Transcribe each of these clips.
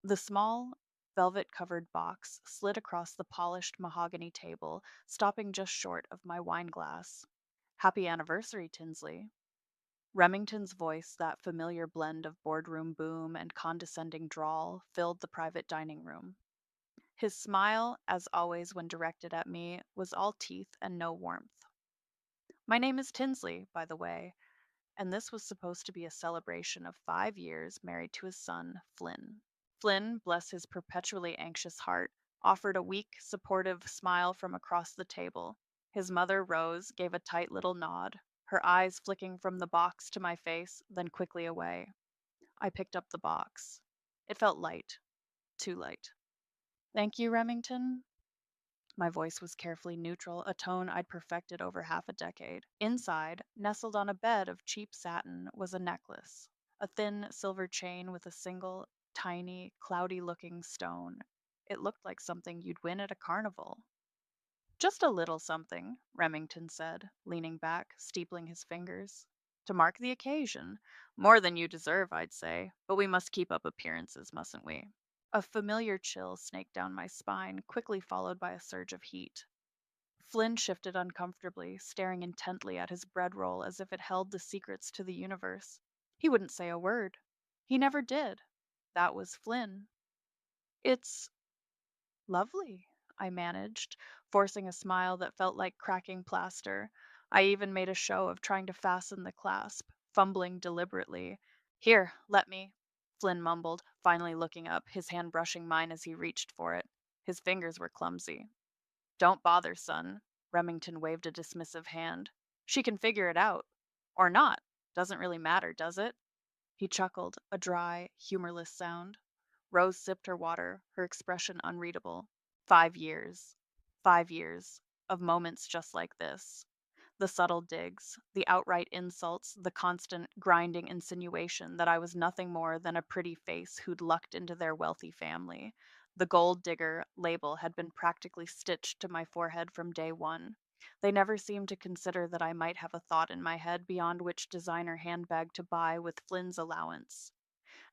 The small, velvet covered box slid across the polished mahogany table, stopping just short of my wine glass. Happy anniversary, Tinsley. Remington's voice, that familiar blend of boardroom boom and condescending drawl, filled the private dining room. His smile, as always when directed at me, was all teeth and no warmth. My name is Tinsley, by the way, and this was supposed to be a celebration of 5 years married to his son, Flynn. Flynn, bless his perpetually anxious heart, offered a weak, supportive smile from across the table. His mother, Rose, gave a tight little nod, her eyes flicking from the box to my face, then quickly away. I picked up the box. It felt light, too light. Thank you, Remington. My voice was carefully neutral, a tone I'd perfected over half a decade. Inside, nestled on a bed of cheap satin, was a necklace, a thin silver chain with a single, tiny, cloudy looking stone. It looked like something you'd win at a carnival. Just a little something, Remington said, leaning back, steepling his fingers. To mark the occasion. More than you deserve, I'd say, but we must keep up appearances, mustn't we? A familiar chill snaked down my spine, quickly followed by a surge of heat. Flynn shifted uncomfortably, staring intently at his bread roll as if it held the secrets to the universe. He wouldn't say a word. He never did. That was Flynn. It's lovely, I managed, forcing a smile that felt like cracking plaster. I even made a show of trying to fasten the clasp, fumbling deliberately. Here, let me, Flynn mumbled, finally looking up, his hand brushing mine as he reached for it. His fingers were clumsy. Don't bother, son. Remington waved a dismissive hand. She can figure it out. Or not. Doesn't really matter, does it? He chuckled, a dry, humorless sound. Rose sipped her water, her expression unreadable. 5 years. 5 years. Of moments just like this. The subtle digs, the outright insults, the constant, grinding insinuation that I was nothing more than a pretty face who'd lucked into their wealthy family. The gold digger label had been practically stitched to my forehead from day one. They never seemed to consider that I might have a thought in my head beyond which designer handbag to buy with Flynn's allowance.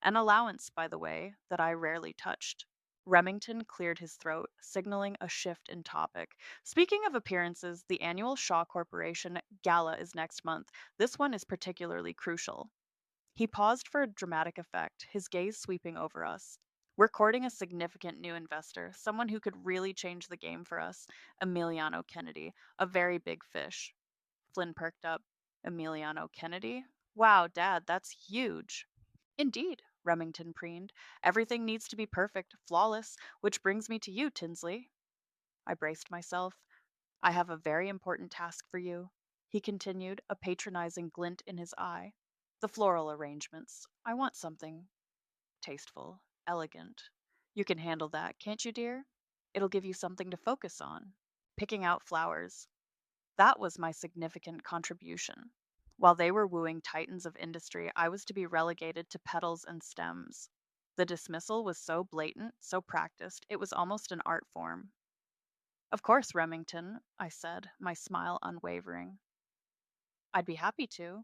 An allowance, by the way, that I rarely touched. Remington cleared his throat, signaling a shift in topic. Speaking of appearances, the annual Shaw Corporation gala is next month. This one is particularly crucial. He paused for a dramatic effect, his gaze sweeping over us. We're courting a significant new investor, someone who could really change the game for us. Emiliano Kennedy, a very big fish. Flynn perked up. Emiliano Kennedy? Wow, Dad, that's huge. Indeed, Remington preened. Everything needs to be perfect, flawless, which brings me to you, Tinsley. I braced myself. I have a very important task for you, he continued, a patronizing glint in his eye. The floral arrangements. I want something tasteful, elegant. You can handle that, can't you, dear? It'll give you something to focus on. Picking out flowers. That was my significant contribution. While they were wooing titans of industry, I was to be relegated to petals and stems. The dismissal was so blatant, so practiced, it was almost an art form. Of course, Remington, I said, my smile unwavering. I'd be happy to.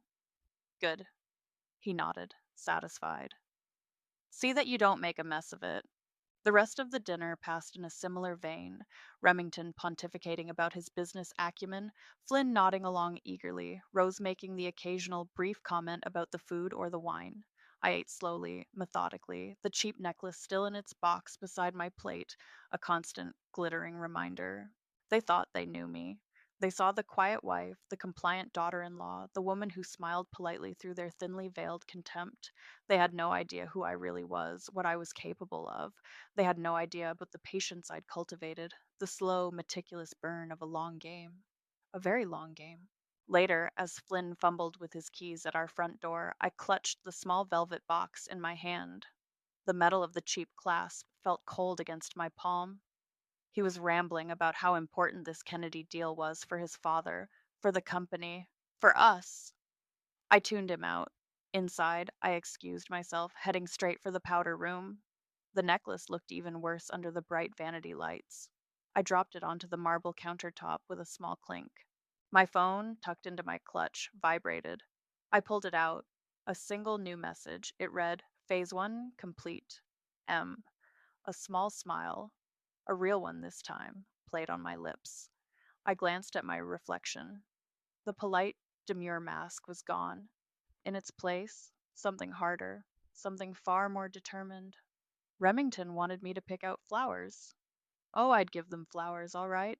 Good. He nodded, satisfied. See that you don't make a mess of it. The rest of the dinner passed in a similar vein, Remington pontificating about his business acumen, Flynn nodding along eagerly, Rose making the occasional brief comment about the food or the wine. I ate slowly, methodically, the cheap necklace still in its box beside my plate, a constant, glittering reminder. They thought they knew me. They saw the quiet wife, the compliant daughter in law, the woman who smiled politely through their thinly veiled contempt. They had no idea who I really was, what I was capable of. They had no idea about the patience I'd cultivated, the slow, meticulous burn of a long game. A very long game. Later, as Flynn fumbled with his keys at our front door, I clutched the small velvet box in my hand. The metal of the cheap clasp felt cold against my palm. He was rambling about how important this Kennedy deal was for his father, for the company, for us. I tuned him out. Inside, I excused myself, heading straight for the powder room. The necklace looked even worse under the bright vanity lights. I dropped it onto the marble countertop with a small clink. My phone, tucked into my clutch, vibrated. I pulled it out. A single new message. It read, Phase 1 complete. M. A small smile, a real one this time, played on my lips. I glanced at my reflection. The polite, demure mask was gone. In its place, something harder, something far more determined. Remington wanted me to pick out flowers. Oh, I'd give them flowers, all right,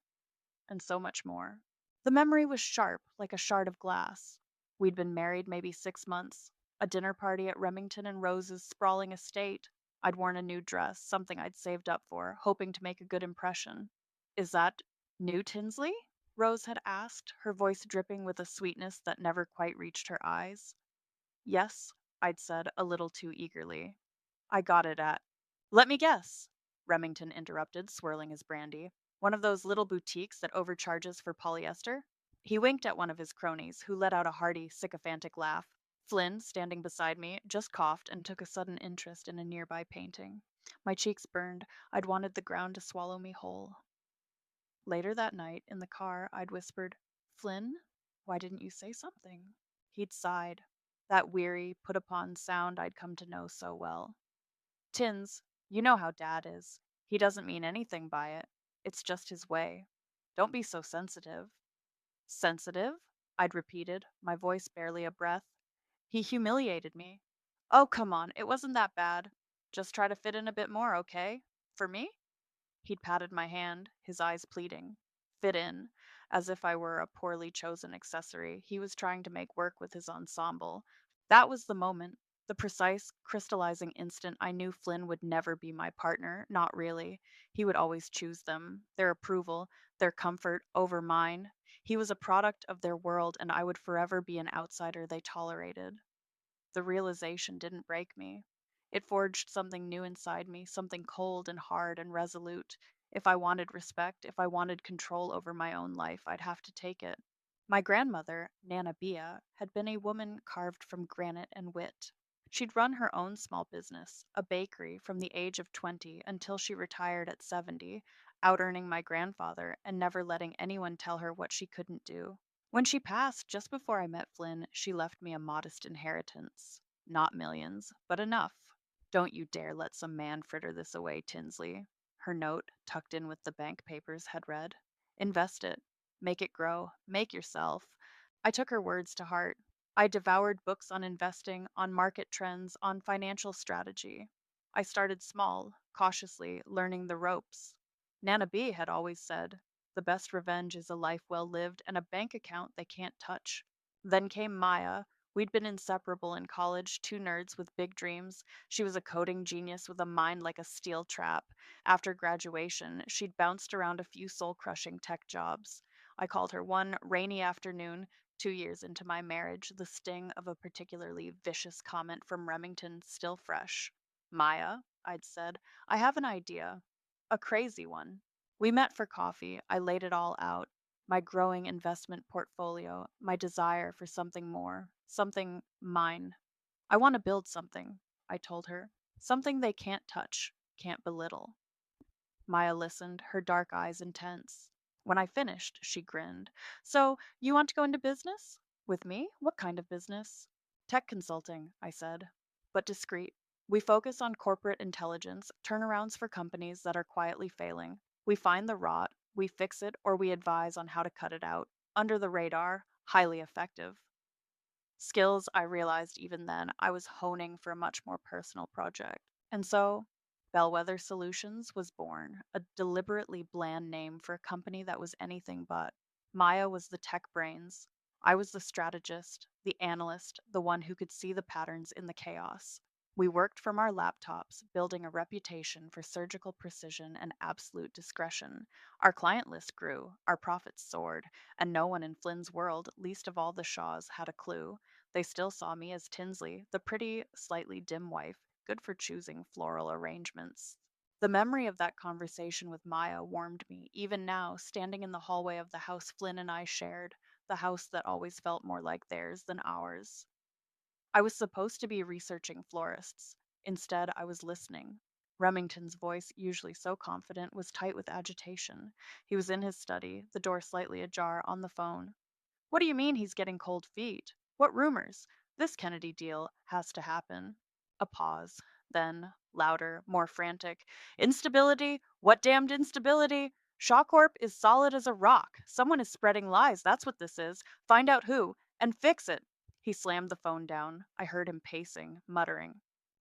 and so much more. The memory was sharp, like a shard of glass. We'd been married maybe 6 months. A dinner party at Remington and Rose's sprawling estate. I'd worn a new dress, something I'd saved up for, hoping to make a good impression. Is that new Tinsley? Rose had asked, her voice dripping with a sweetness that never quite reached her eyes. Yes, I'd said, a little too eagerly. I got it at. Let me guess, Remington interrupted, swirling his brandy. One of those little boutiques that overcharges for polyester? He winked at one of his cronies, who let out a hearty, sycophantic laugh. Flynn, standing beside me, just coughed and took a sudden interest in a nearby painting. My cheeks burned. I'd wanted the ground to swallow me whole. Later that night, in the car, I'd whispered, Flynn, why didn't you say something? He'd sighed, that weary, put upon sound I'd come to know so well. Tins, you know how Dad is. He doesn't mean anything by it. It's just his way. Don't be so sensitive. Sensitive? I'd repeated, my voice barely a breath. He humiliated me. Oh, come on, it wasn't that bad. Just try to fit in a bit more, okay? For me? He'd patted my hand, his eyes pleading. Fit in, as if I were a poorly chosen accessory he was trying to make work with his ensemble. That was the moment, the precise, crystallizing instant I knew Flynn would never be my partner, not really. He would always choose them, their approval, their comfort over mine. He was a product of their world, and I would forever be an outsider they tolerated. The realization didn't break me. It forged something new inside me, something cold and hard and resolute. If I wanted respect, if I wanted control over my own life, I'd have to take it. My grandmother, Nana Bia, had been a woman carved from granite and wit. She'd run her own small business, a bakery, from the age of 20 until she retired at 70, out earning my grandfather and never letting anyone tell her what she couldn't do. When she passed, just before I met Flynn, she left me a modest inheritance. Not millions, but enough. Don't you dare let some man fritter this away, Tinsley. Her note, tucked in with the bank papers, had read. Invest it. Make it grow. Make yourself. I took her words to heart. I devoured books on investing, on market trends, on financial strategy. I started small, cautiously, learning the ropes. Nana B had always said, the best revenge is a life well lived and a bank account they can't touch. Then came Maya. We'd been inseparable in college, two nerds with big dreams. She was a coding genius with a mind like a steel trap. After graduation, she'd bounced around a few soul crushing tech jobs. I called her one rainy afternoon, 2 years into my marriage, the sting of a particularly vicious comment from Remington still fresh. Maya, I'd said, I have an idea. A crazy one. We met for coffee. I laid it all out, my growing investment portfolio, my desire for something more, something mine. I want to build something, I told her. Something they can't touch, can't belittle. Maya listened, her dark eyes intense. When I finished, she grinned. So, you want to go into business? With me? What kind of business? Tech consulting, I said, but discreet. We focus on corporate intelligence, turnarounds for companies that are quietly failing. We find the rot, we fix it, or we advise on how to cut it out. Under the radar, highly effective. Skills I realized even then I was honing for a much more personal project. And so, Bellwether Solutions was born, a deliberately bland name for a company that was anything but. Maya was the tech brains. I was the strategist, the analyst, the one who could see the patterns in the chaos. We worked from our laptops, building a reputation for surgical precision and absolute discretion. Our client list grew, our profits soared, and no one in Flynn's world, least of all the Shaws, had a clue. They still saw me as Tinsley, the pretty, slightly dim wife, good for choosing floral arrangements. The memory of that conversation with Maya warmed me, even now, standing in the hallway of the house Flynn and I shared, the house that always felt more like theirs than ours. I was supposed to be researching florists. Instead, I was listening. Remington's voice, usually so confident, was tight with agitation. He was in his study, the door slightly ajar, on the phone. What do you mean he's getting cold feet? What rumors? This Kennedy deal has to happen. A pause. Then, louder, more frantic. Instability? What damned instability? Shawcorp is solid as a rock. Someone is spreading lies, that's what this is. Find out who, and fix it. He slammed the phone down. I heard him pacing, muttering.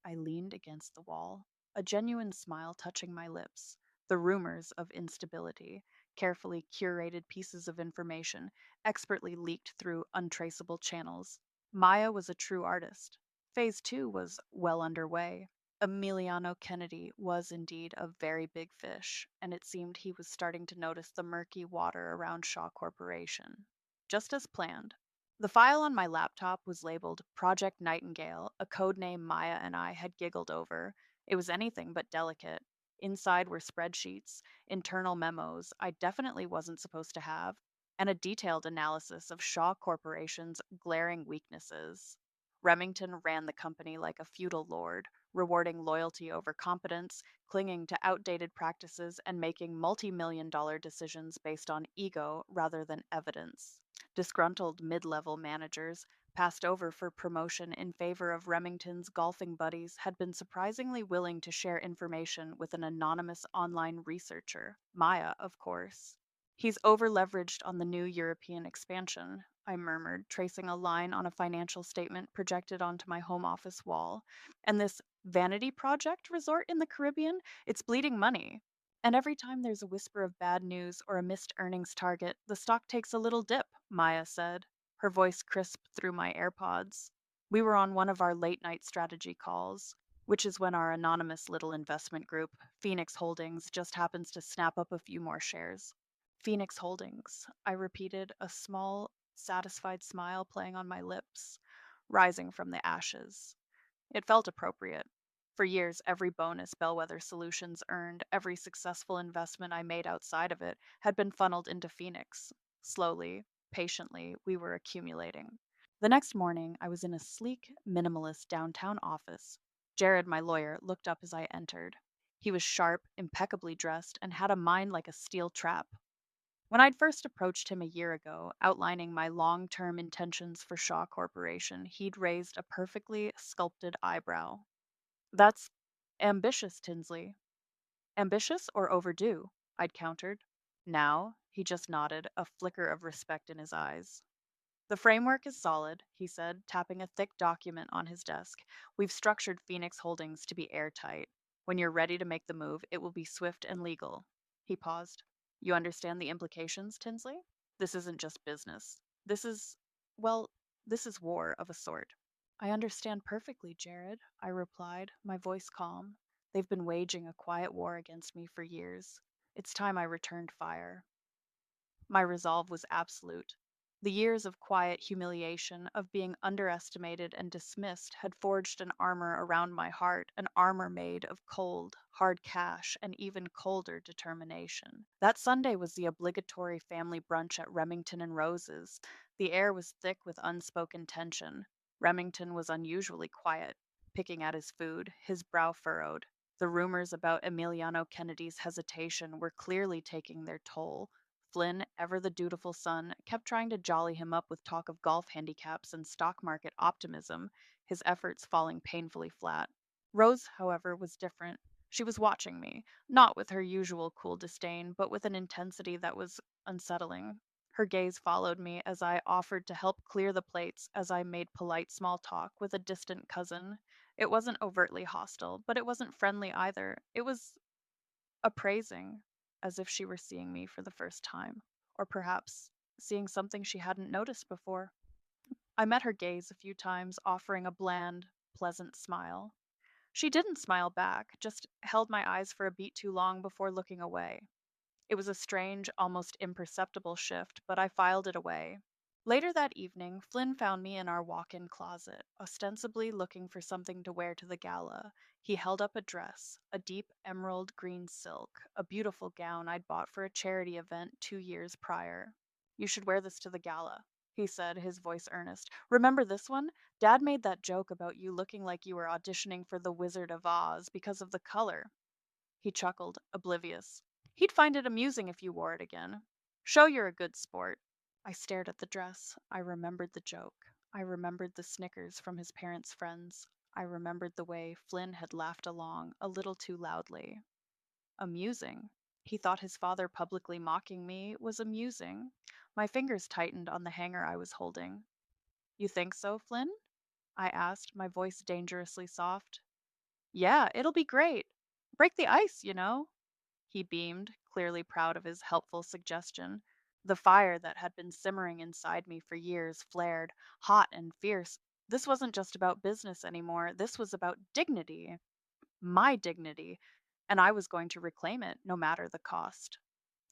I leaned against the wall, a genuine smile touching my lips. The rumors of instability, carefully curated pieces of information, expertly leaked through untraceable channels. Maya was a true artist. Phase 2 was well underway. Emiliano Kennedy was indeed a very big fish, and it seemed he was starting to notice the murky water around Shaw Corporation. Just as planned. The file on my laptop was labeled Project Nightingale, a code name Maya and I had giggled over. It was anything but delicate. Inside were spreadsheets, internal memos I definitely wasn't supposed to have, and a detailed analysis of Shaw Corporation's glaring weaknesses. Remington ran the company like a feudal lord, rewarding loyalty over competence, clinging to outdated practices, and making multi-million-dollar decisions based on ego rather than evidence. Disgruntled mid level managers, passed over for promotion in favor of Remington's golfing buddies, had been surprisingly willing to share information with an anonymous online researcher, Maya, of course. He's over-leveraged on the new European expansion, I murmured, tracing a line on a financial statement projected onto my home office wall. And this vanity project resort in the Caribbean, it's bleeding money. And every time there's a whisper of bad news or a missed earnings target, the stock takes a little dip, Maya said, her voice crisp through my AirPods. We were on one of our late night strategy calls, which is when our anonymous little investment group, Phoenix Holdings, just happens to snap up a few more shares. Phoenix Holdings, I repeated, a small, satisfied smile playing on my lips, rising from the ashes. It felt appropriate. For years, every bonus Bellwether Solutions earned, every successful investment I made outside of it, had been funneled into Phoenix. Slowly, patiently, we were accumulating. The next morning, I was in a sleek, minimalist downtown office. Jared, my lawyer, looked up as I entered. He was sharp, impeccably dressed, and had a mind like a steel trap. When I'd first approached him a year ago, outlining my long term intentions for Shaw Corporation, he'd raised a perfectly sculpted eyebrow. That's ambitious, Tinsley. Ambitious or overdue? I'd countered. Now, he just nodded, a flicker of respect in his eyes. The framework is solid, he said, tapping a thick document on his desk. We've structured Phoenix Holdings to be airtight. When you're ready to make the move, it will be swift and legal. He paused. You understand the implications, Tinsley? This isn't just business. This is, well, this is war of a sort. I understand perfectly, Jared, I replied, my voice calm. They've been waging a quiet war against me for years. It's time I returned fire. My resolve was absolute. The years of quiet humiliation, of being underestimated and dismissed, had forged an armor around my heart, an armor made of cold, hard cash, and even colder determination. That Sunday was the obligatory family brunch at Remington and Rose's. The air was thick with unspoken tension. Remington was unusually quiet, picking at his food, his brow furrowed. The rumors about Emiliano Kennedy's hesitation were clearly taking their toll. Flynn, ever the dutiful son, kept trying to jolly him up with talk of golf handicaps and stock market optimism, his efforts falling painfully flat. Rose, however, was different. She was watching me, not with her usual cool disdain, but with an intensity that was unsettling. Her gaze followed me as I offered to help clear the plates as I made polite small talk with a distant cousin. It wasn't overtly hostile, but it wasn't friendly either. It was appraising, as if she were seeing me for the first time, or perhaps seeing something she hadn't noticed before. I met her gaze a few times, offering a bland, pleasant smile. She didn't smile back, just held my eyes for a beat too long before looking away. It was a strange, almost imperceptible shift, but I filed it away. Later that evening, Flynn found me in our walk in closet, ostensibly looking for something to wear to the gala. He held up a dress, a deep emerald green silk, a beautiful gown I'd bought for a charity event 2 years prior. You should wear this to the gala, he said, his voice earnest. Remember this one? Dad made that joke about you looking like you were auditioning for The Wizard of Oz because of the color. He chuckled, oblivious. He'd find it amusing if you wore it again. Show you're a good sport. I stared at the dress. I remembered the joke. I remembered the snickers from his parents' friends. I remembered the way Flynn had laughed along a little too loudly. Amusing. He thought his father publicly mocking me was amusing. My fingers tightened on the hanger I was holding. You think so, Flynn? I asked, my voice dangerously soft. Yeah, it'll be great. Break the ice, you know. He beamed, clearly proud of his helpful suggestion. The fire that had been simmering inside me for years flared, hot and fierce. This wasn't just about business anymore. This was about dignity, my dignity, and I was going to reclaim it no matter the cost.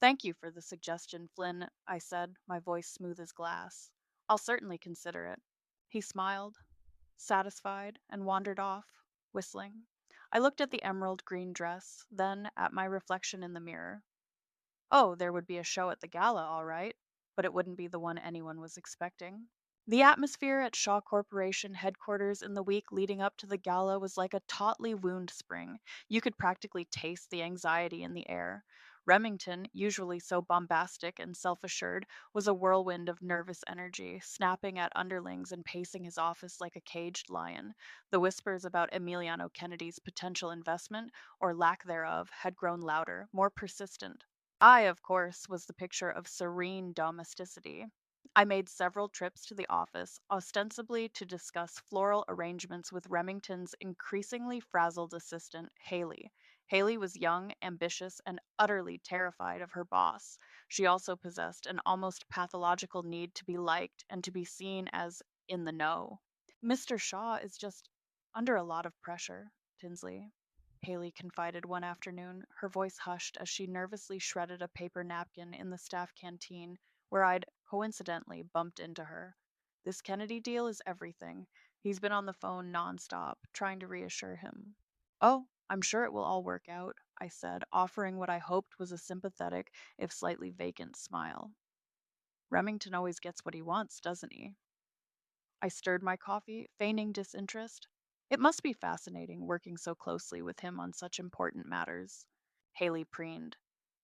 Thank you for the suggestion, Flynn, I said, my voice smooth as glass. I'll certainly consider it. He smiled, satisfied, and wandered off, whistling. I looked at the emerald green dress, then at my reflection in the mirror. Oh, there would be a show at the gala, all right, but it wouldn't be the one anyone was expecting. The atmosphere at Shaw Corporation headquarters in the week leading up to the gala was like a tautly wound spring. You could practically taste the anxiety in the air. Remington, usually so bombastic and self assured, was a whirlwind of nervous energy, snapping at underlings and pacing his office like a caged lion. The whispers about Emiliano Kennedy's potential investment, or lack thereof, had grown louder, more persistent. I, of course, was the picture of serene domesticity. I made several trips to the office, ostensibly to discuss floral arrangements with Remington's increasingly frazzled assistant, Haley. Haley was young, ambitious, and utterly terrified of her boss. She also possessed an almost pathological need to be liked and to be seen as in the know. Mr. Shaw is just under a lot of pressure, Tinsley, Haley confided one afternoon, her voice hushed as she nervously shredded a paper napkin in the staff canteen where I'd coincidentally bumped into her. This Kennedy deal is everything. He's been on the phone nonstop, trying to reassure him. Oh, I'm sure it will all work out, I said, offering what I hoped was a sympathetic, if slightly vacant smile. Remington always gets what he wants, doesn't he? I stirred my coffee, feigning disinterest. It must be fascinating working so closely with him on such important matters. Haley preened.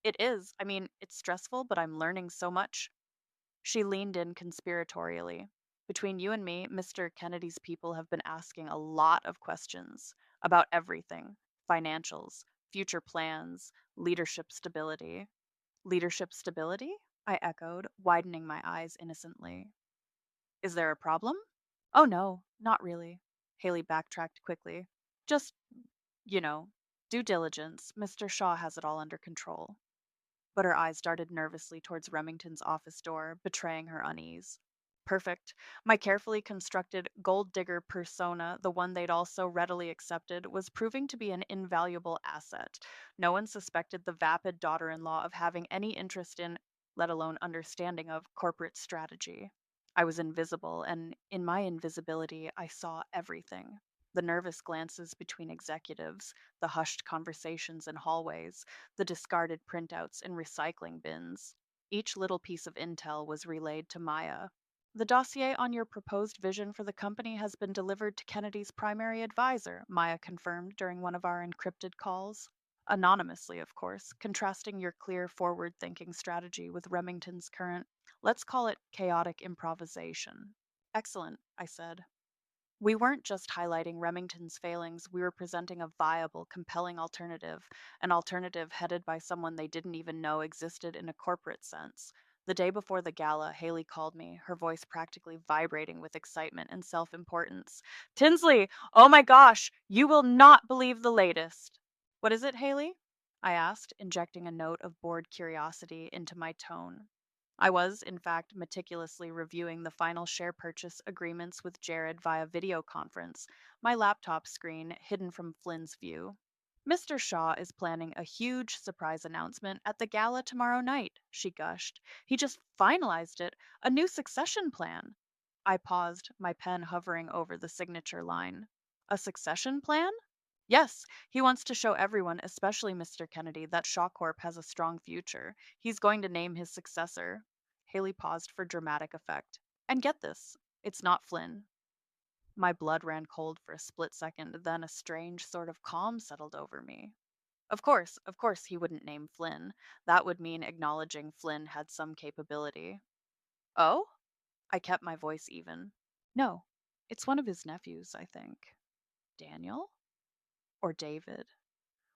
It is. I mean, it's stressful, but I'm learning so much. She leaned in conspiratorially. Between you and me, Mr. Kennedy's people have been asking a lot of questions about everything: financials, future plans, leadership stability. Leadership stability? I echoed, widening my eyes innocently. Is there a problem? Oh, no, not really. Haley backtracked quickly. Just, you know, due diligence. Mr. Shaw has it all under control. But her eyes darted nervously towards Remington's office door, betraying her unease. Perfect. My carefully constructed gold digger persona, the one they'd all so readily accepted, was proving to be an invaluable asset. No one suspected the vapid daughter in law of having any interest in, let alone understanding of, corporate strategy. I was invisible, and in my invisibility, I saw everything. The nervous glances between executives, the hushed conversations in hallways, the discarded printouts in recycling bins. Each little piece of intel was relayed to Maya. The dossier on your proposed vision for the company has been delivered to Kennedy's primary advisor, Maya confirmed during one of our encrypted calls. Anonymously, of course, contrasting your clear, forward thinking strategy with Remington's current, let's call it chaotic improvisation. Excellent, I said. We weren't just highlighting Remington's failings, we were presenting a viable, compelling alternative, an alternative headed by someone they didn't even know existed in a corporate sense. The day before the gala, Haley called me, her voice practically vibrating with excitement and self importance. Tinsley, oh my gosh, you will not believe the latest. What is it, Haley? I asked, injecting a note of bored curiosity into my tone. I was, in fact, meticulously reviewing the final share purchase agreements with Jared via video conference, my laptop screen hidden from Flynn's view. Mr. Shaw is planning a huge surprise announcement at the gala tomorrow night, she gushed. He just finalized it, a new succession plan. I paused, my pen hovering over the signature line. A succession plan? Yes, he wants to show everyone, especially Mr. Kennedy, that Shaw Corp has a strong future. He's going to name his successor. Haley paused for dramatic effect. And get this, it's not Flynn. My blood ran cold for a split second, then a strange sort of calm settled over me. Of course, he wouldn't name Flynn. That would mean acknowledging Flynn had some capability. Oh? I kept my voice even. No, it's one of his nephews, I think. Daniel? Or David?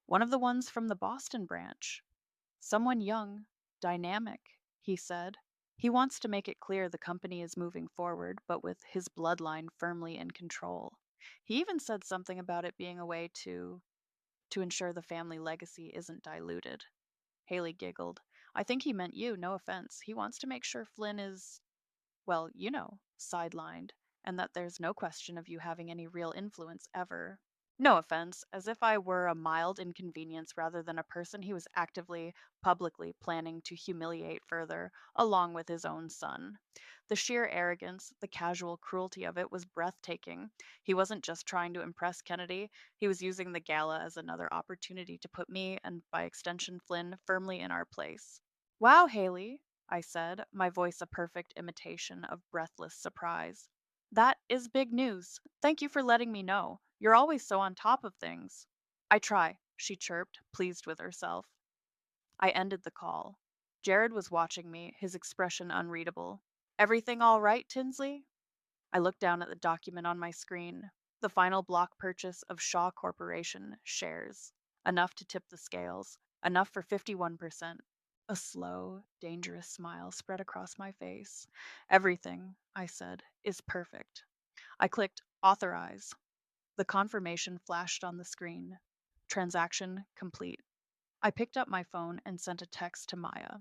One of the ones from the Boston branch. Someone young, dynamic, he said. He wants to make it clear the company is moving forward, but with his bloodline firmly in control. He even said something about it being a way to ensure the family legacy isn't diluted. Haley giggled. I think he meant you, no offense. He wants to make sure Flynn is, well, sidelined, and that there's no question of you having any real influence ever. No offense, as if I were a mild inconvenience rather than a person he was actively, publicly planning to humiliate further, along with his own son. The sheer arrogance, the casual cruelty of it was breathtaking. He wasn't just trying to impress Kennedy, he was using the gala as another opportunity to put me, and by extension Flynn, firmly in our place. Wow, Haley, I said, my voice a perfect imitation of breathless surprise. That is big news. Thank you for letting me know. You're always so on top of things. I try, she chirped, pleased with herself. I ended the call. Jared was watching me, his expression unreadable. Everything all right, Tinsley? I looked down at the document on my screen. The final block purchase of Shaw Corporation shares. Enough to tip the scales. Enough for 51%. A slow, dangerous smile spread across my face. Everything, I said, is perfect. I clicked Authorize. The confirmation flashed on the screen. Transaction complete. I picked up my phone and sent a text to Maya.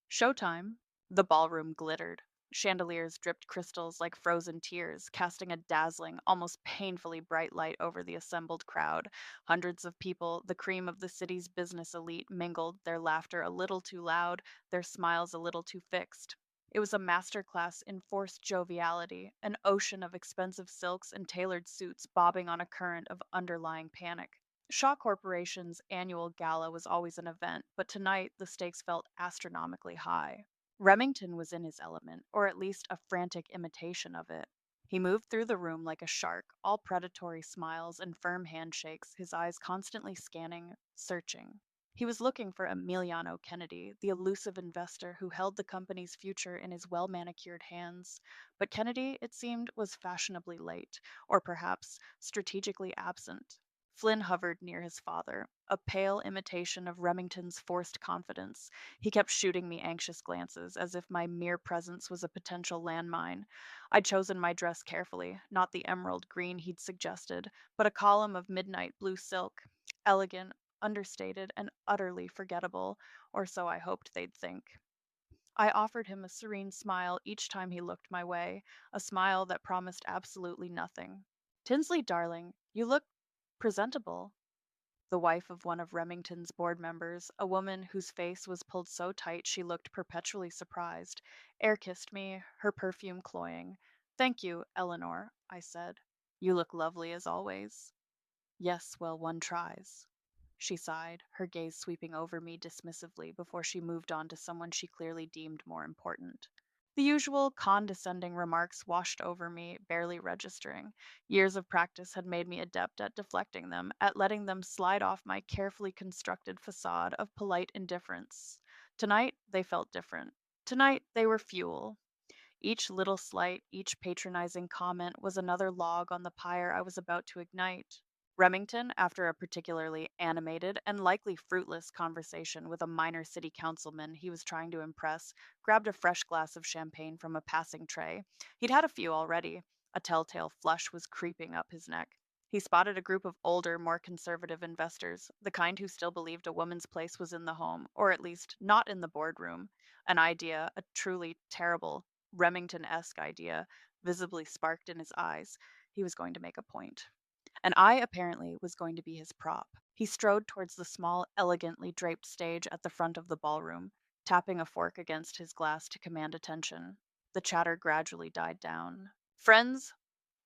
Showtime. The ballroom glittered. Chandeliers dripped crystals like frozen tears, casting a dazzling, almost painfully bright light over the assembled crowd. Hundreds of people, the cream of the city's business elite, mingled, their laughter a little too loud, their smiles a little too fixed. It was a masterclass in forced joviality, an ocean of expensive silks and tailored suits bobbing on a current of underlying panic. Shaw Corporation's annual gala was always an event, but tonight the stakes felt astronomically high. Remington was in his element, or at least a frantic imitation of it. He moved through the room like a shark, all predatory smiles and firm handshakes, his eyes constantly scanning, searching. He was looking for Emiliano Kennedy, the elusive investor who held the company's future in his well manicured hands. But Kennedy, it seemed, was fashionably late, or perhaps strategically absent. Flynn hovered near his father, a pale imitation of Remington's forced confidence. He kept shooting me anxious glances, as if my mere presence was a potential landmine. I'd chosen my dress carefully, not the emerald green he'd suggested, but a column of midnight blue silk, elegant, understated, and utterly forgettable, or so I hoped they'd think. I offered him a serene smile each time he looked my way, a smile that promised absolutely nothing. Tinsley, darling, you look presentable. The wife of one of Remington's board members, a woman whose face was pulled so tight she looked perpetually surprised, air kissed me, her perfume cloying. Thank you, Eleanor, I said. You look lovely as always. Yes, well, one tries. She sighed, her gaze sweeping over me dismissively before she moved on to someone she clearly deemed more important. The usual condescending remarks washed over me, barely registering. Years of practice had made me adept at deflecting them, at letting them slide off my carefully constructed facade of polite indifference. Tonight, they felt different. Tonight, they were fuel. Each little slight, each patronizing comment was another log on the pyre I was about to ignite. Remington, after a particularly animated and likely fruitless conversation with a minor city councilman he was trying to impress, grabbed a fresh glass of champagne from a passing tray. He'd had a few already. A telltale flush was creeping up his neck. He spotted a group of older, more conservative investors, the kind who still believed a woman's place was in the home, or at least not in the boardroom. An idea, a truly terrible, Remington-esque idea, visibly sparked in his eyes. He was going to make a point. And I apparently was going to be his prop. He strode towards the small, elegantly draped stage at the front of the ballroom, tapping a fork against his glass to command attention. The chatter gradually died down. Friends,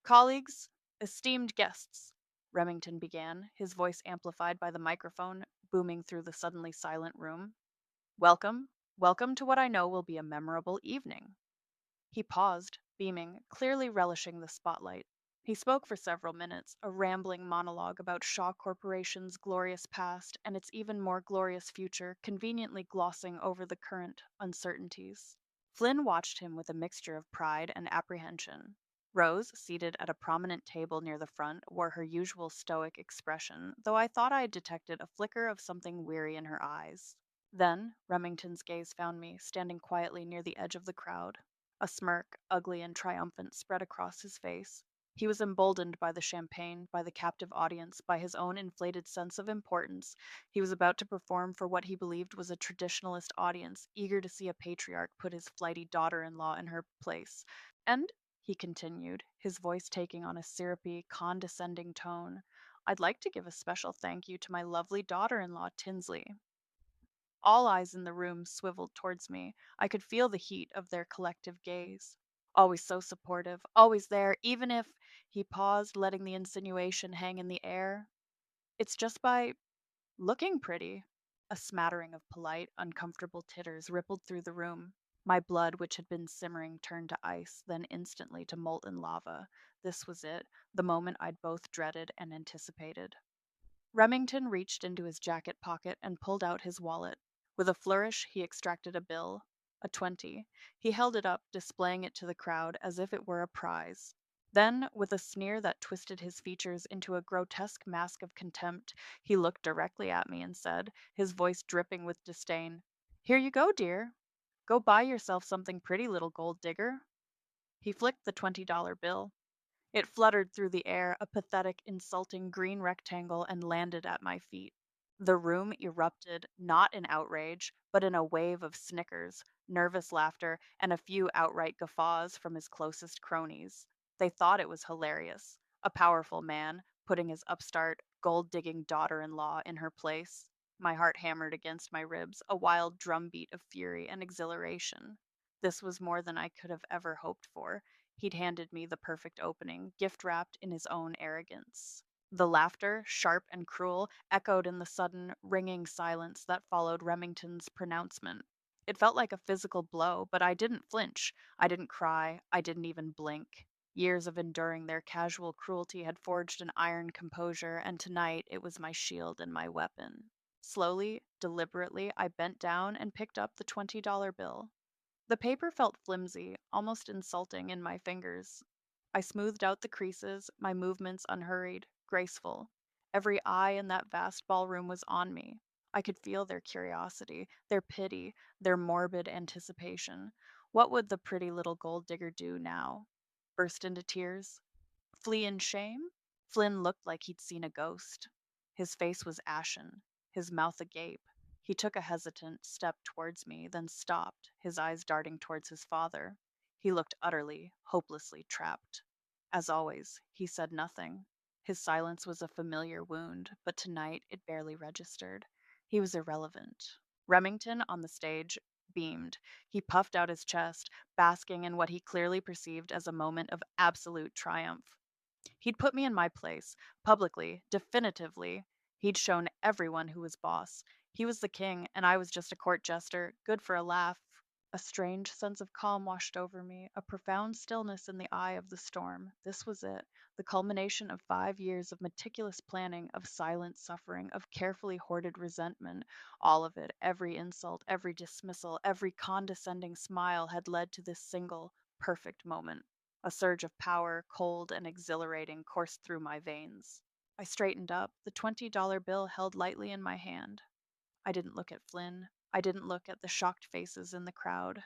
colleagues, esteemed guests, Remington began, his voice amplified by the microphone booming through the suddenly silent room. Welcome, welcome to what I know will be a memorable evening. He paused, beaming, clearly relishing the spotlight. He spoke for several minutes, a rambling monologue about Shaw Corporation's glorious past and its even more glorious future, conveniently glossing over the current uncertainties. Flynn watched him with a mixture of pride and apprehension. Rose, seated at a prominent table near the front, wore her usual stoic expression, though I thought I had detected a flicker of something weary in her eyes. Then Remington's gaze found me, standing quietly near the edge of the crowd. A smirk, ugly and triumphant, spread across his face. He was emboldened by the champagne, by the captive audience, by his own inflated sense of importance. He was about to perform for what he believed was a traditionalist audience, eager to see a patriarch put his flighty daughter in law in her place. And, he continued, his voice taking on a syrupy, condescending tone, I'd like to give a special thank you to my lovely daughter in law, Tinsley. All eyes in the room swiveled towards me. I could feel the heat of their collective gaze. Always so supportive, always there, even if he paused, letting the insinuation hang in the air. It's just by looking pretty. A smattering of polite, uncomfortable titters rippled through the room. My blood, which had been simmering, turned to ice, then instantly to molten lava. This was it, the moment I'd both dreaded and anticipated. Remington reached into his jacket pocket and pulled out his wallet. With a flourish, he extracted a bill, a 20. He held it up, displaying it to the crowd as if it were a prize. Then, with a sneer that twisted his features into a grotesque mask of contempt, he looked directly at me and said, his voice dripping with disdain, Here you go, dear. Go buy yourself something pretty, little gold digger. He flicked the $20 bill. It fluttered through the air, a pathetic, insulting green rectangle, and landed at my feet. The room erupted, not in outrage, but in a wave of snickers, nervous laughter, and a few outright guffaws from his closest cronies. They thought it was hilarious. A powerful man, putting his upstart, gold digging daughter in law in her place. My heart hammered against my ribs, a wild drumbeat of fury and exhilaration. This was more than I could have ever hoped for. He'd handed me the perfect opening, gift wrapped in his own arrogance. The laughter, sharp and cruel, echoed in the sudden, ringing silence that followed Remington's pronouncement. It felt like a physical blow, but I didn't flinch. I didn't cry. I didn't even blink. Years of enduring their casual cruelty had forged an iron composure, and tonight it was my shield and my weapon. Slowly, deliberately, I bent down and picked up the $20 bill. The paper felt flimsy, almost insulting in my fingers. I smoothed out the creases, my movements unhurried, graceful. Every eye in that vast ballroom was on me. I could feel their curiosity, their pity, their morbid anticipation. What would the pretty little gold digger do now? Burst into tears? Flee in shame? Flynn looked like he'd seen a ghost. His face was ashen, his mouth agape. He took a hesitant step towards me, then stopped, his eyes darting towards his father. He looked utterly, hopelessly trapped. As always, he said nothing. His silence was a familiar wound, but tonight it barely registered. He was irrelevant. Remington, on the stage, beamed. He puffed out his chest, basking in what he clearly perceived as a moment of absolute triumph. He'd put me in my place, publicly, definitively. He'd shown everyone who was boss. He was the king, and I was just a court jester, good for a laugh. A strange sense of calm washed over me, a profound stillness in the eye of the storm. This was it, the culmination of 5 years of meticulous planning, of silent suffering, of carefully hoarded resentment. All of it, every insult, every dismissal, every condescending smile had led to this single, perfect moment. A surge of power, cold and exhilarating, coursed through my veins. I straightened up, the $20 bill held lightly in my hand. I didn't look at Flynn. I didn't look at the shocked faces in the crowd.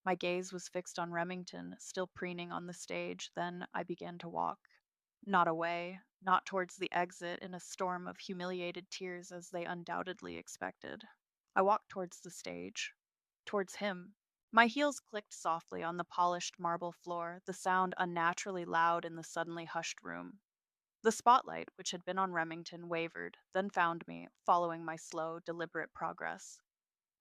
My gaze was fixed on Remington, still preening on the stage. Then I began to walk. Not away, not towards the exit in a storm of humiliated tears as they undoubtedly expected. I walked towards the stage, towards him. My heels clicked softly on the polished marble floor, the sound unnaturally loud in the suddenly hushed room. The spotlight, which had been on Remington, wavered, then found me, following my slow, deliberate progress.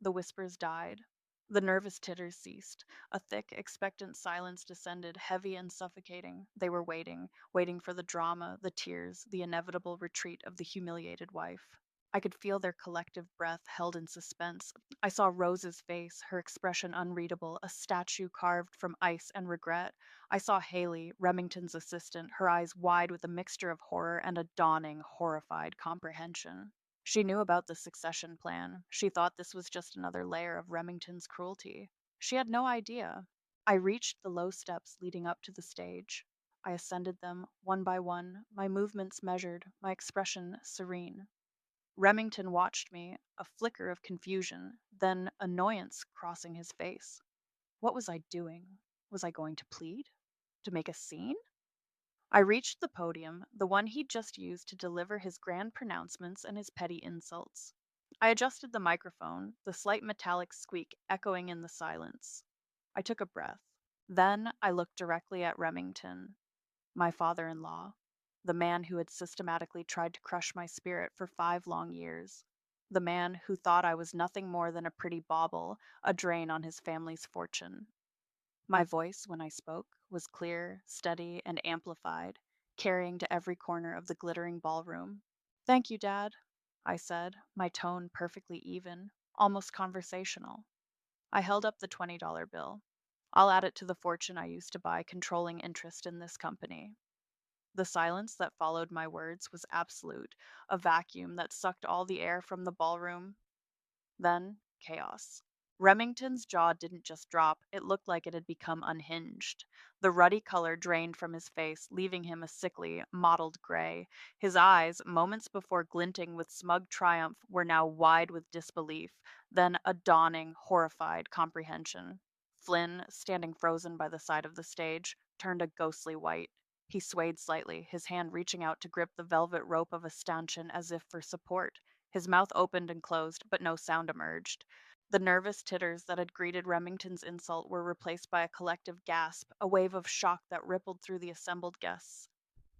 The whispers died. The nervous titters ceased. A thick, expectant silence descended, heavy and suffocating. They were waiting, waiting for the drama, the tears, the inevitable retreat of the humiliated wife. I could feel their collective breath held in suspense. I saw Rose's face, her expression unreadable, a statue carved from ice and regret. I saw Haley, Remington's assistant, her eyes wide with a mixture of horror and a dawning, horrified comprehension. She knew about the succession plan. She thought this was just another layer of Remington's cruelty. She had no idea. I reached the low steps leading up to the stage. I ascended them, one by one, my movements measured, my expression serene. Remington watched me, a flicker of confusion, then annoyance crossing his face. What was I doing? Was I going to plead? To make a scene? I reached the podium, the one he'd just used to deliver his grand pronouncements and his petty insults. I adjusted the microphone, the slight metallic squeak echoing in the silence. I took a breath. Then I looked directly at Remington, my father in law, the man who had systematically tried to crush my spirit for 5 long years, the man who thought I was nothing more than a pretty bauble, a drain on his family's fortune. My voice, when I spoke, was clear, steady, and amplified, carrying to every corner of the glittering ballroom. Thank you, Dad, I said, my tone perfectly even, almost conversational. I held up the $20 bill. I'll add it to the fortune I used to buy controlling interest in this company. The silence that followed my words was absolute, a vacuum that sucked all the air from the ballroom. Then, chaos. Remington's jaw didn't just drop, it looked like it had become unhinged. The ruddy color drained from his face, leaving him a sickly, mottled gray. His eyes, moments before glinting with smug triumph, were now wide with disbelief, then a dawning, horrified comprehension. Flynn, standing frozen by the side of the stage, turned a ghostly white. He swayed slightly, his hand reaching out to grip the velvet rope of a stanchion as if for support. His mouth opened and closed, but no sound emerged. The nervous titters that had greeted Remington's insult were replaced by a collective gasp, a wave of shock that rippled through the assembled guests.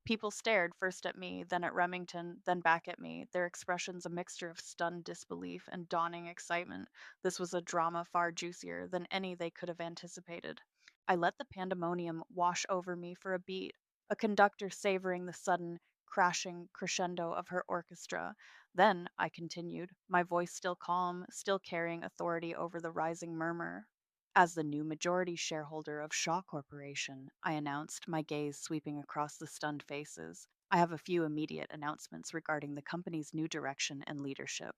People stared, first at me, then at Remington, then back at me, their expressions a mixture of stunned disbelief and dawning excitement. This was a drama far juicier than any they could have anticipated. I let the pandemonium wash over me for a beat, a conductor savoring the sudden, crashing crescendo of her orchestra. Then I continued, my voice still calm, still carrying authority over the rising murmur. As the new majority shareholder of Shaw Corporation, I announced, my gaze sweeping across the stunned faces. I have a few immediate announcements regarding the company's new direction and leadership.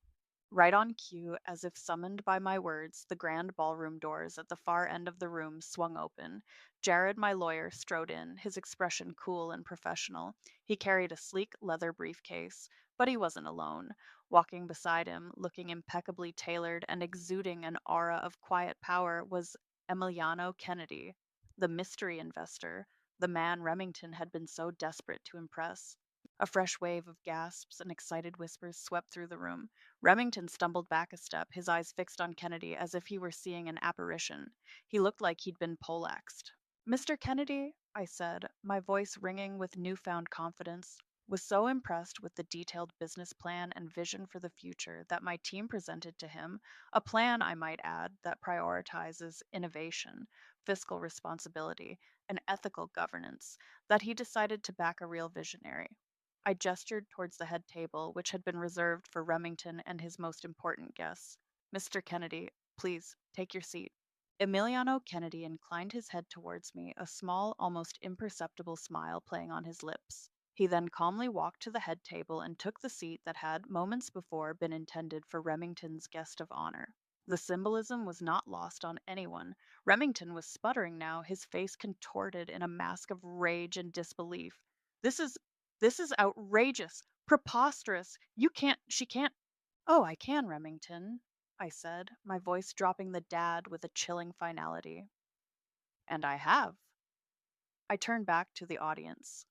Right on cue, as if summoned by my words, the grand ballroom doors at the far end of the room swung open. Jared, my lawyer, strode in, his expression cool and professional. He carried a sleek leather briefcase, but he wasn't alone. Walking beside him, looking impeccably tailored and exuding an aura of quiet power, was Emiliano Kennedy, the mystery investor, the man Remington had been so desperate to impress. A fresh wave of gasps and excited whispers swept through the room. Remington stumbled back a step, his eyes fixed on Kennedy as if he were seeing an apparition. He looked like he'd been poleaxed. Mr. Kennedy, I said, my voice ringing with newfound confidence, was so impressed with the detailed business plan and vision for the future that my team presented to him, a plan, I might add, that prioritizes innovation, fiscal responsibility, and ethical governance, that he decided to back a real visionary. I gestured towards the head table, which had been reserved for Remington and his most important guests. Mr. Kennedy, please take your seat. Emiliano Kennedy inclined his head towards me, a small, almost imperceptible smile playing on his lips. He then calmly walked to the head table and took the seat that had, moments before, been intended for Remington's guest of honor. The symbolism was not lost on anyone. Remington was sputtering now, his face contorted in a mask of rage and disbelief. This is this is outrageous, preposterous. She can't. Oh, I can, Remington, I said, my voice dropping the dad with a chilling finality. And I have. I turned back to the audience.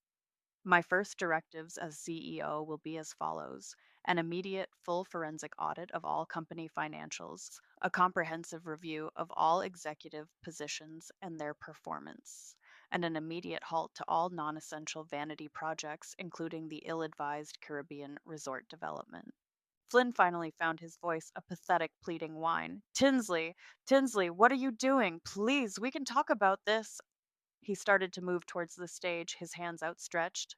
My first directives as CEO will be as follows: an immediate full forensic audit of all company financials, a comprehensive review of all executive positions and their performance, and an immediate halt to all non essential vanity projects, including the ill advised Caribbean resort development. Flynn finally found his voice a pathetic, pleading whine. Tinsley, what are you doing? Please, we can talk about this. He started to move towards the stage, his hands outstretched.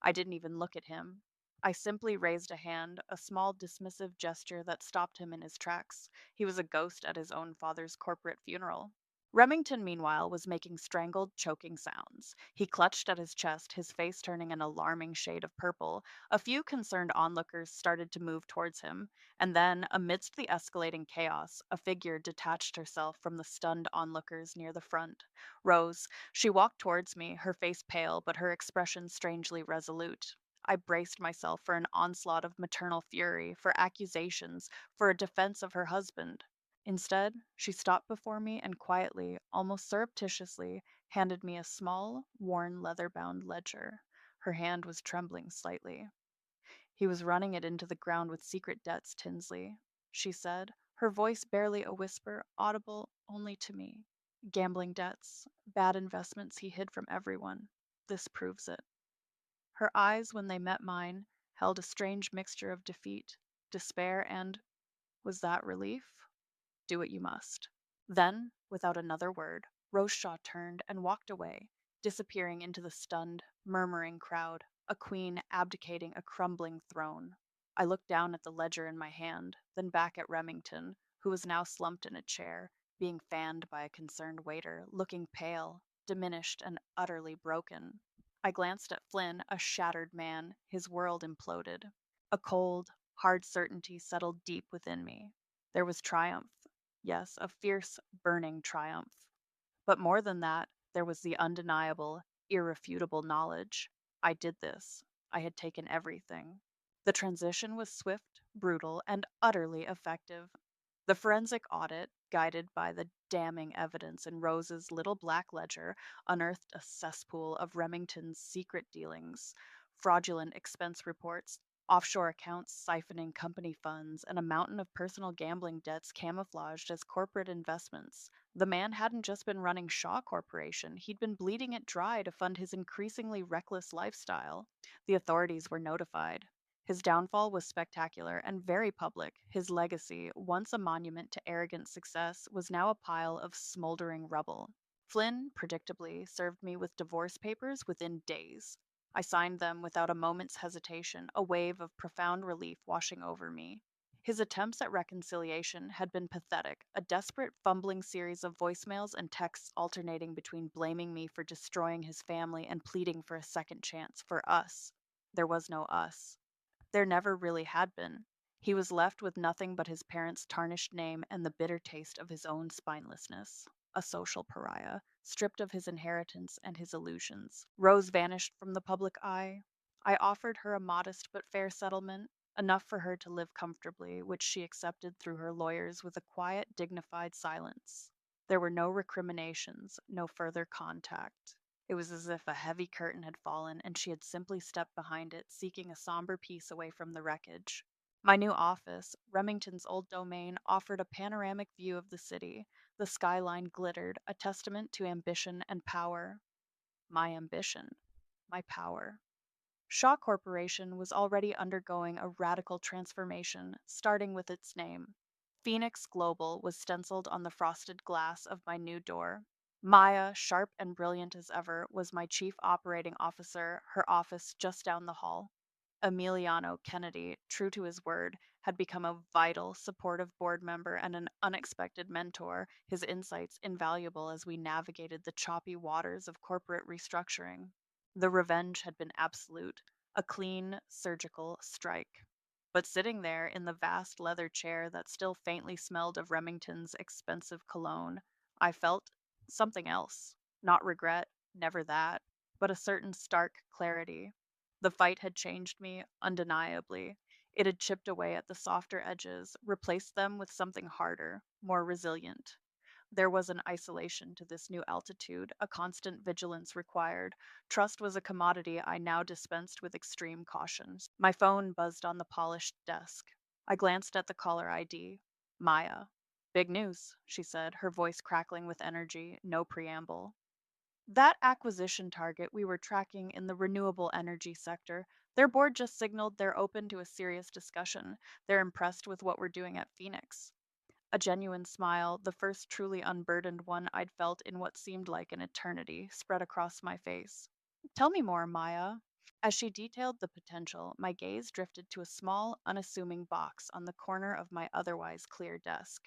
I didn't even look at him. I simply raised a hand, a small dismissive gesture that stopped him in his tracks. He was a ghost at his own father's corporate funeral. Remington, meanwhile, was making strangled, choking sounds. He clutched at his chest, his face turning an alarming shade of purple. A few concerned onlookers started to move towards him, and then, amidst the escalating chaos, a figure detached herself from the stunned onlookers near the front. Rose. She walked towards me, her face pale, but her expression strangely resolute. I braced myself for an onslaught of maternal fury, for accusations, for a defense of her husband. Instead, she stopped before me and quietly, almost surreptitiously, handed me a small, worn leather bound ledger. Her hand was trembling slightly. He was running it into the ground with secret debts, Tinsley, she said, her voice barely a whisper, audible only to me. Gambling debts, bad investments he hid from everyone. This proves it. Her eyes, when they met mine, held a strange mixture of defeat, despair, and was that relief? Do what you must. Then, without another word, Roseshaw turned and walked away, disappearing into the stunned, murmuring crowd, a queen abdicating a crumbling throne. I looked down at the ledger in my hand, then back at Remington, who was now slumped in a chair, being fanned by a concerned waiter, looking pale, diminished, and utterly broken. I glanced at Flynn, a shattered man, his world imploded. A cold, hard certainty settled deep within me. There was triumph. Yes, a fierce, burning triumph. But more than that, there was the undeniable, irrefutable knowledge. I did this. I had taken everything. The transition was swift, brutal, and utterly effective. The forensic audit, guided by the damning evidence in Rose's little black ledger, unearthed a cesspool of Remington's secret dealings, fraudulent expense reports, offshore accounts siphoning company funds, and a mountain of personal gambling debts camouflaged as corporate investments. The man hadn't just been running Shaw Corporation, he'd been bleeding it dry to fund his increasingly reckless lifestyle. The authorities were notified. His downfall was spectacular and very public. His legacy, once a monument to arrogant success, was now a pile of smoldering rubble. Flynn, predictably, served me with divorce papers within days. I signed them without a moment's hesitation, a wave of profound relief washing over me. His attempts at reconciliation had been pathetic, a desperate, fumbling series of voicemails and texts alternating between blaming me for destroying his family and pleading for a second chance for us. There was no us. There never really had been. He was left with nothing but his parents' tarnished name and the bitter taste of his own spinelessness. A social pariah, stripped of his inheritance and his illusions. Rose vanished from the public eye. I offered her a modest but fair settlement, enough for her to live comfortably, which she accepted through her lawyers with a quiet, dignified silence. There were no recriminations, no further contact. It was as if a heavy curtain had fallen and she had simply stepped behind it, seeking a somber peace away from the wreckage. My new office, Remington's old domain, offered a panoramic view of the city. The skyline glittered, a testament to ambition and power. My ambition, my power. Shaw Corporation was already undergoing a radical transformation, starting with its name. Phoenix Global was stenciled on the frosted glass of my new door. Maya, sharp and brilliant as ever, was my chief operating officer, her office just down the hall. Emiliano Kennedy, true to his word, had become a vital, supportive board member and an unexpected mentor, his insights invaluable as we navigated the choppy waters of corporate restructuring. The revenge had been absolute, a clean, surgical strike. But sitting there in the vast leather chair that still faintly smelled of Remington's expensive cologne, I felt something else. Not regret, never that, but a certain stark clarity. The fight had changed me, undeniably. It had chipped away at the softer edges, replaced them with something harder, more resilient. There was an isolation to this new altitude, a constant vigilance required. Trust was a commodity I now dispensed with extreme caution. My phone buzzed on the polished desk. I glanced at the caller ID. Maya. Big news, she said, her voice crackling with energy, no preamble. That acquisition target we were tracking in the renewable energy sector, their board just signaled they're open to a serious discussion. They're impressed with what we're doing at Phoenix. A genuine smile, the first truly unburdened one I'd felt in what seemed like an eternity, spread across my face. Tell me more, Maya. As she detailed the potential, my gaze drifted to a small, unassuming box on the corner of my otherwise clear desk.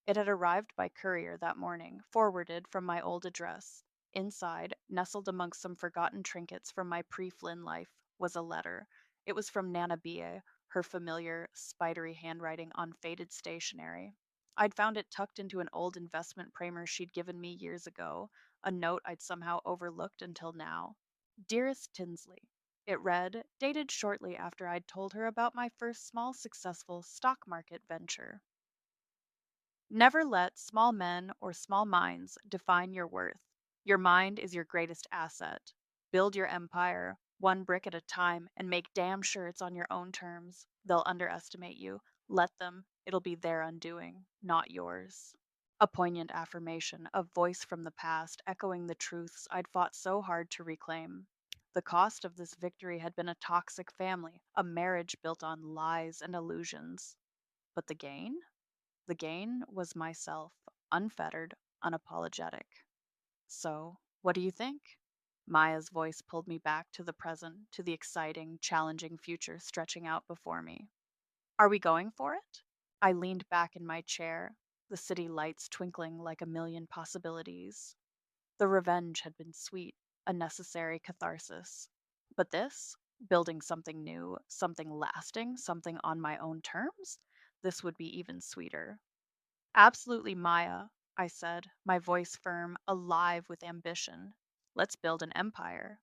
It had arrived by courier that morning, forwarded from my old address. Inside, nestled amongst some forgotten trinkets from my pre Flynn life, was a letter. It was from Nana Bia, her familiar, spidery handwriting on faded stationery. I'd found it tucked into an old investment primer she'd given me years ago, a note I'd somehow overlooked until now. Dearest Tinsley. It read, dated shortly after I'd told her about my first small successful stock market venture. Never let small men or small minds define your worth. Your mind is your greatest asset. Build your empire, one brick at a time, and make damn sure it's on your own terms. They'll underestimate you. Let them. It'll be their undoing, not yours. A poignant affirmation, a voice from the past, echoing the truths I'd fought so hard to reclaim. The cost of this victory had been a toxic family, a marriage built on lies and illusions. But the gain? The gain was myself, unfettered, unapologetic. So, what do you think? Maya's voice pulled me back to the present, to the exciting, challenging future stretching out before me. Are we going for it? I leaned back in my chair, the city lights twinkling like a million possibilities. The revenge had been sweet, a necessary catharsis. But this, building something new, something lasting, something on my own terms, this would be even sweeter. Absolutely, Maya, I said, my voice firm, alive with ambition. Let's build an empire.